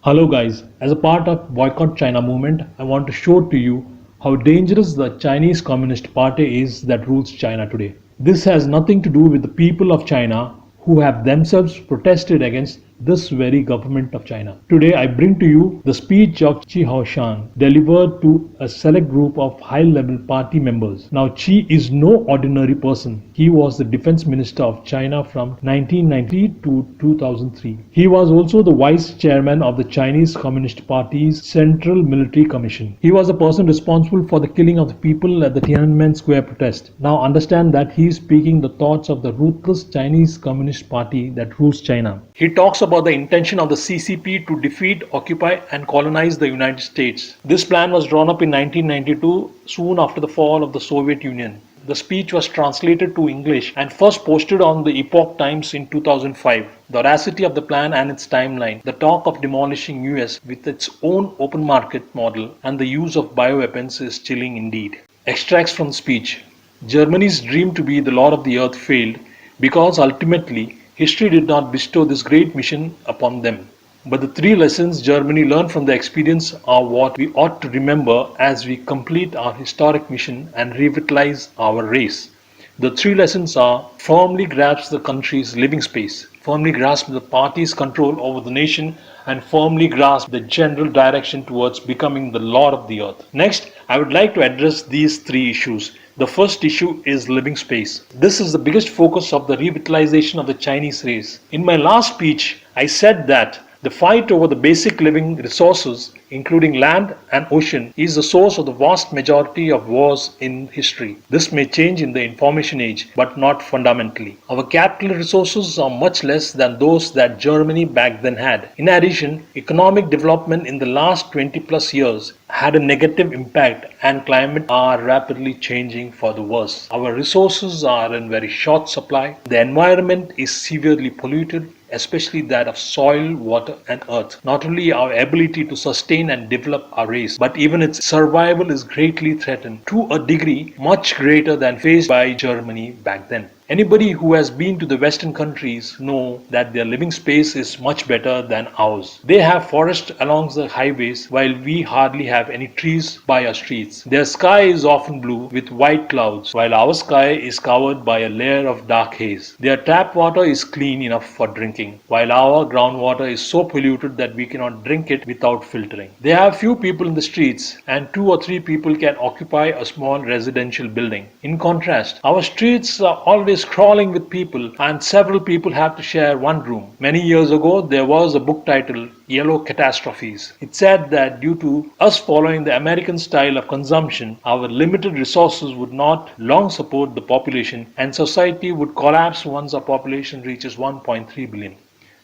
Hello guys, as a part of Boycott China movement, I want to show to you how dangerous the Chinese Communist Party is that rules China today. This has nothing to do with the people of China who have themselves protested against this very government of China. Today I bring to you the speech of Qi Haoshan delivered to a select group of high-level party members. Now Qi is no ordinary person. He was the defense minister of China from 1990 to 2003. He was also the vice chairman of the Chinese Communist Party's Central Military Commission. He was the person responsible for the killing of the people at the Tiananmen Square protest. Now understand that he is speaking the thoughts of the ruthless Chinese Communist Party that rules China. He talks about the intention of the CCP to defeat, occupy and colonize the United States. This plan was drawn up in 1992, soon after the fall of the Soviet Union. The speech was translated to English and first posted on the Epoch Times in 2005. The audacity of the plan and its timeline, the talk of demolishing US with its own open market model and the use of bioweapons is chilling indeed. Extracts from the speech. Germany's dream to be the Lord of the Earth failed because ultimately history did not bestow this great mission upon them. But the three lessons Germany learned from the experience are what we ought to remember as we complete our historic mission and revitalize our race. The three lessons are: firmly grasp the country's living space, firmly grasp the party's control over the nation, and firmly grasp the general direction towards becoming the Lord of the Earth. Next, I would like to address these three issues. The first issue is living space. This is the biggest focus of the revitalization of the Chinese race. In my last speech, I said that the fight over the basic living resources, including land and ocean, is the source of the vast majority of wars in history. This may change in the information age, but not fundamentally. Our capital resources are much less than those that Germany back then had. In addition, economic development in the last 20 plus years had a negative impact and climate are rapidly changing for the worse. Our resources are in very short supply. The environment is severely polluted, especially that of soil, water and earth. Not only our ability to sustain and develop our race, but even its survival is greatly threatened to a degree much greater than faced by Germany back then. Anybody who has been to the Western countries know that their living space is much better than ours. They have forests along the highways while we hardly have any trees by our streets. Their sky is often blue with white clouds while our sky is covered by a layer of dark haze. Their tap water is clean enough for drinking while our groundwater is so polluted that we cannot drink it without filtering. They have few people in the streets and 2 or 3 people can occupy a small residential building. In contrast, our streets are always crawling with people and several people have to share one room. Many years ago, there was a book titled Yellow Catastrophes. It said that due to us following the American style of consumption, our limited resources would not long support the population and society would collapse once our population reaches 1.3 billion.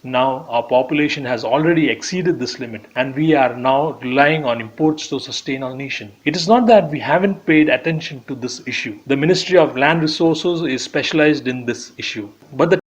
Now our population has already exceeded this limit and we are now relying on imports to sustain our nation. It is not that we haven't paid attention to this issue. The Ministry of Land Resources is specialized in this issue. But the